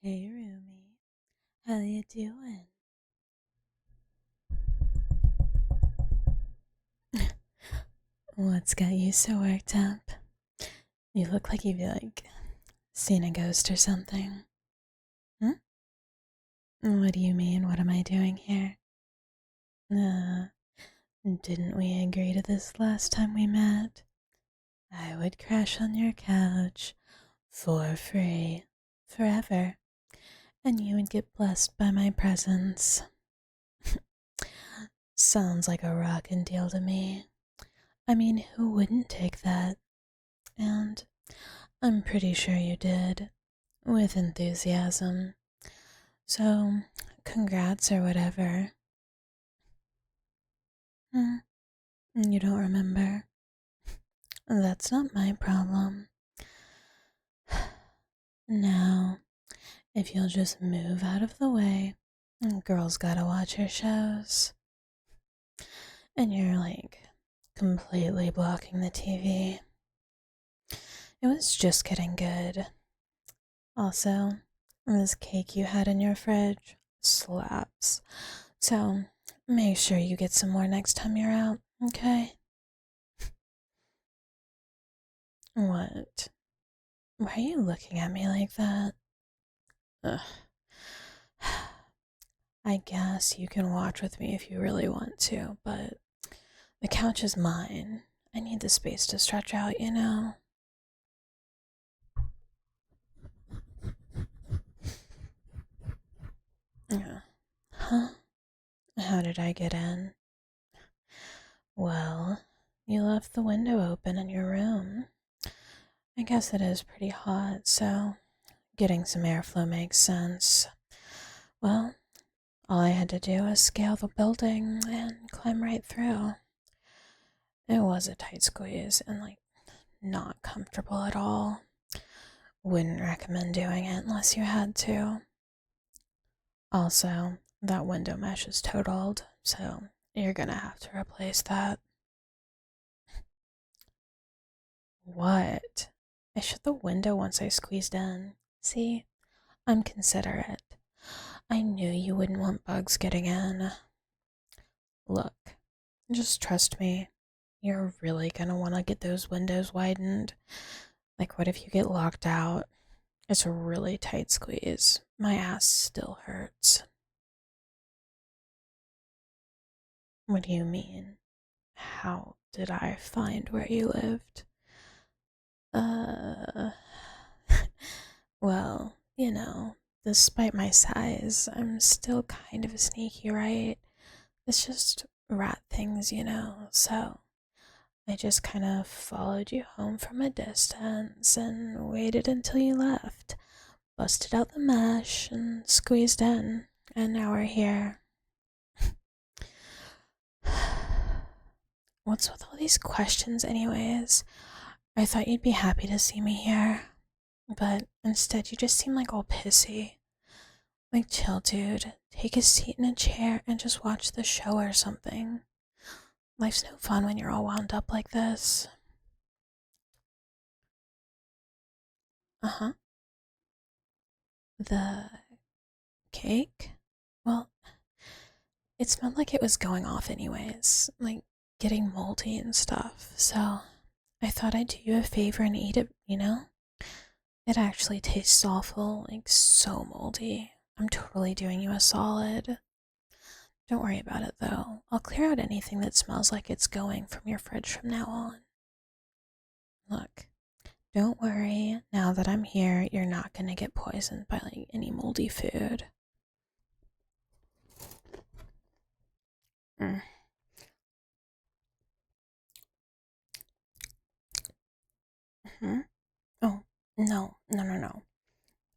Hey Rumi, how you doing? What's got you so worked up? You look like you've seen a ghost or something. Hmm? What do you mean? What am I doing here? Uh, didn't we agree to this last time we met? I would crash on your couch for free, forever, and you would get blessed by my presence. Sounds like a rockin' deal to me. I mean, who wouldn't take that? And I'm pretty sure you did, with enthusiasm. So, congrats or whatever. Hmm, you don't remember? That's not my problem. Now, if you'll just move out of the way, girls gotta watch her shows. And you're completely blocking the TV. It was just getting good. Also, this cake you had in your fridge slaps. So, make sure you get some more next time you're out, okay? What? Why are you looking at me like that? Ugh. I guess you can watch with me if you really want to, but the couch is mine. I need the space to stretch out, you know? Yeah. Huh? How did I get in? Well, you left the window open in your room. I guess it is pretty hot, so getting some airflow makes sense. Well, all I had to do was scale the building and climb right through. It was a tight squeeze and not comfortable at all. Wouldn't recommend doing it unless you had to. Also, that window mesh is totaled, so you're gonna have to replace that. What? I shut the window once I squeezed in. See? I'm considerate. I knew you wouldn't want bugs getting in. Look, just trust me. You're really gonna want to get those windows widened. What if you get locked out? It's a really tight squeeze. My ass still hurts. What do you mean? How did I find where you lived? Uh, well, despite my size, I'm still kind of sneaky, right? It's just rat things, so I just kind of followed you home from a distance and waited until you left, busted out the mesh and squeezed in, and now we're here. What's with all these questions, anyways? I thought you'd be happy to see me here, but instead you just seem all pissy. Chill, dude. Take a seat in a chair and just watch the show or something. Life's no fun when you're all wound up like this. Uh-huh. The cake? Well, it smelled like it was going off anyways, getting moldy and stuff, so I thought I'd do you a favor and eat it, you know? It actually tastes awful, so moldy. I'm totally doing you a solid. Don't worry about it though. I'll clear out anything that smells like it's going from your fridge from now on. Look, don't worry. Now that I'm here, you're not gonna get poisoned by any moldy food. Mm. Hmm. Oh, no, no, no, no.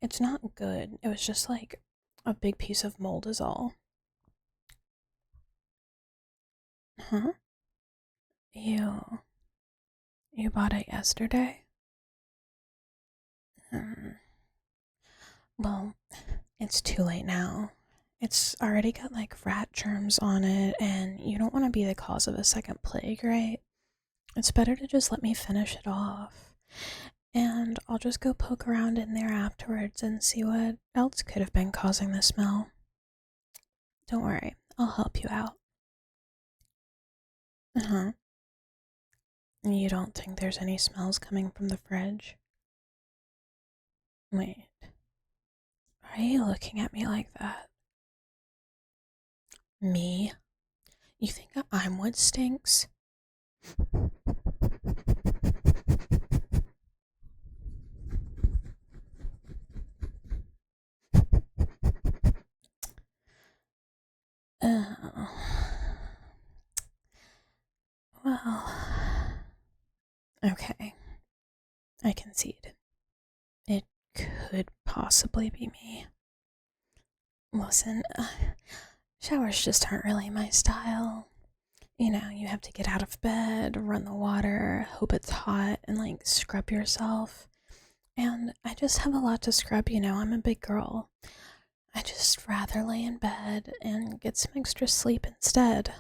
It's not good. It was just a big piece of mold is all. Huh? You you bought it yesterday? Hmm. Well, it's too late now. It's already got rat germs on it, and you don't want to be the cause of a second plague, right? It's better to just let me finish it off. and I'll just go poke around in there afterwards and see what else could have been causing the smell. Don't worry, I'll help you out. Uh-huh. You don't think there's any smells coming from the fridge? Wait. Why are you looking at me like that? Me? You think I'm what stinks? Oh. Well. Okay. I concede. It could possibly be me. Listen, showers just aren't really my style. You know, you have to get out of bed, run the water, hope it's hot, and like scrub yourself. And I just have a lot to scrub, you know, I'm a big girl. I just rather lay in bed and get some extra sleep instead.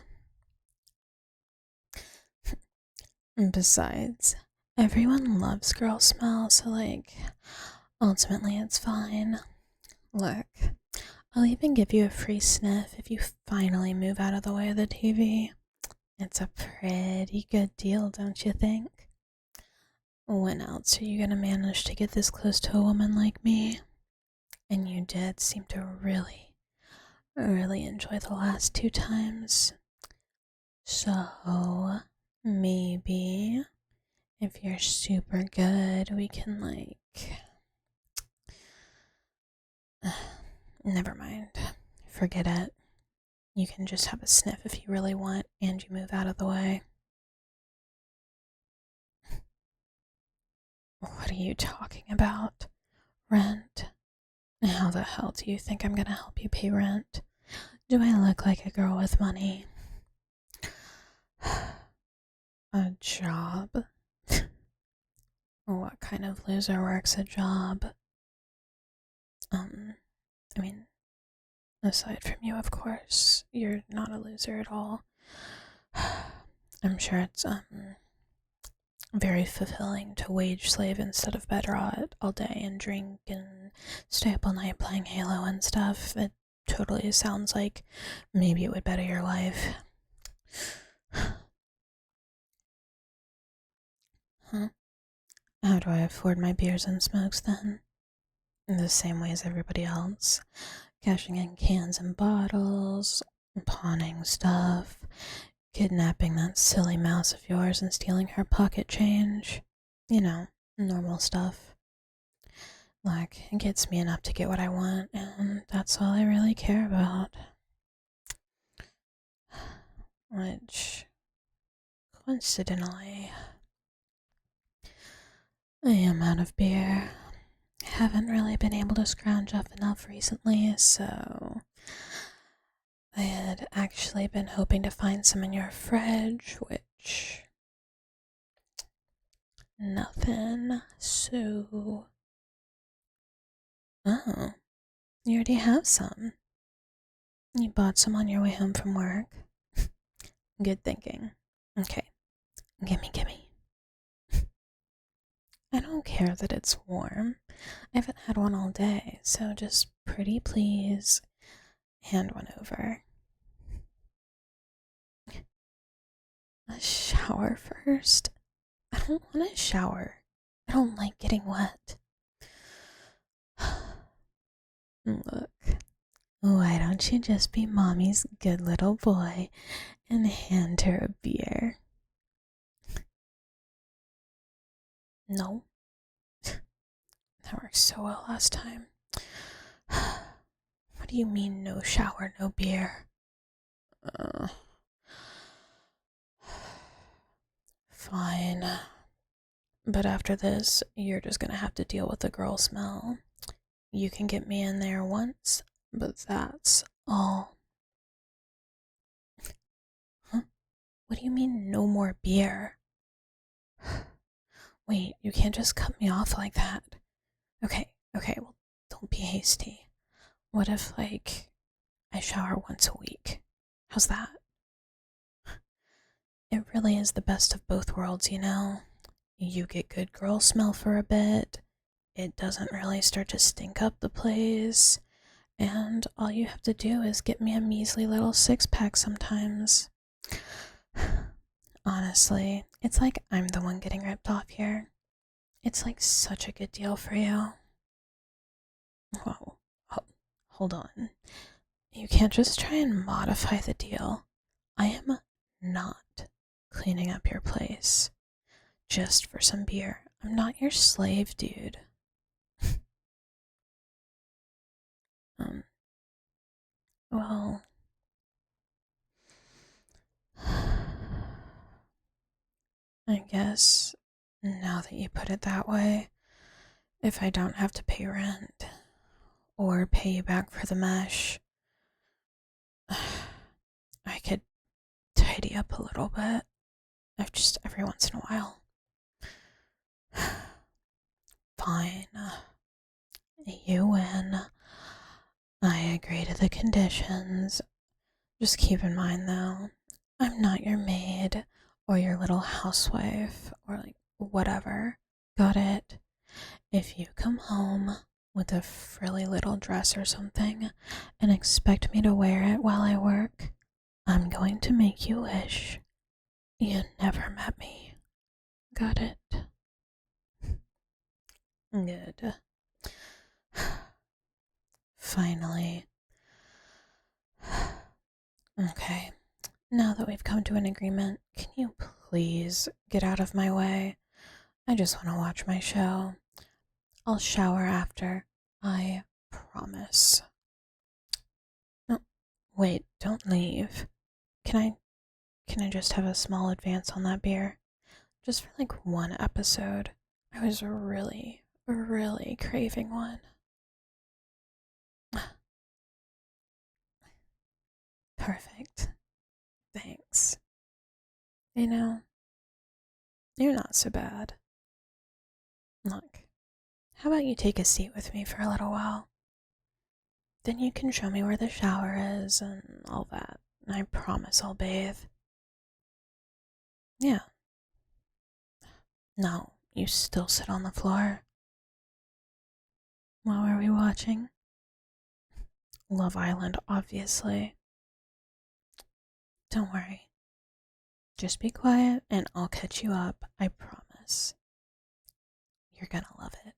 Besides, everyone loves girl smell, so like, ultimately it's fine. Look, I'll even give you a free sniff if you finally move out of the way of the TV. It's a pretty good deal, don't you think? When else are you gonna manage to get this close to a woman like me? And you did seem to really enjoy the last 2 times. So, maybe, if you're super good, we can like... Never mind. Forget it. You can just have a sniff if you really want, and you move out of the way. What are you talking about? Rent? How the hell do you think I'm gonna help you pay rent? Do I look like a girl with money? A job? What kind of loser works a job? I mean, aside from you, of course, you're not a loser at all. I'm sure it's, very fulfilling to wage slave instead of bed rot all day and drink and stay up all night playing Halo and stuff. It totally sounds like maybe it would better your life. Huh? How do I afford my beers and smokes then? In the same way as everybody else. Cashing in cans and bottles, pawning stuff, kidnapping that silly mouse of yours and stealing her pocket change. You know, normal stuff. Like, it gets me enough to get what I want, and that's all I really care about. Which, coincidentally, I am out of beer. Haven't really been able to scrounge up enough recently, so I had actually been hoping to find some in your fridge, which... nothing, so... Oh, you already have some. You bought some on your way home from work. Good thinking. Okay, gimme. I don't care that it's warm. I haven't had one all day, so just pretty please hand one over. A shower first? I don't want to shower. I don't like getting wet. Look, why don't you just be mommy's good little boy and hand her a beer? No. That worked so well last time. What do you mean no shower, no beer? Fine. But after this, you're just gonna have to deal with the girl smell. You can get me in there once, but that's all. Huh? What do you mean no more beer? Wait, you can't just cut me off like that. Okay, well, don't be hasty. What if, like, I shower once a week? How's that? It really is the best of both worlds, you know? you get good girl smell for a bit, it doesn't really start to stink up the place, and all you have to do is get me a measly little six-pack sometimes. Honestly, it's like I'm the one getting ripped off here. It's like such a good deal for you. Whoa, hold on. You can't just try and modify the deal. I am not cleaning up your place just for some beer. I'm not your slave, dude. Well, I guess now that you put it that way, if I don't have to pay rent or pay you back for the mesh, I could tidy up a little bit. Just every once in a while. Fine. You win. I agree to the conditions. Just keep in mind, though, I'm not your maid or your little housewife or like whatever. Got it? If you come home with a frilly little dress or something and expect me to wear it while I work, I'm going to make you wish you never met me. Got it? Good. Finally. Okay, now that we've come to an agreement, can you please get out of my way? I just want to watch my show. I'll shower after. I promise. No, wait, don't leave. Can I just have a small advance on that beer? Just for like one episode. I was really, really craving one. Perfect. Thanks. You know, you're not so bad. Look, how about you take a seat with me for a little while? Then you can show me where the shower is and all that. I promise I'll bathe. Yeah. No, you still sit on the floor. What were we watching? Love Island, obviously. Don't worry. Just be quiet and I'll catch you up, I promise. You're gonna love it.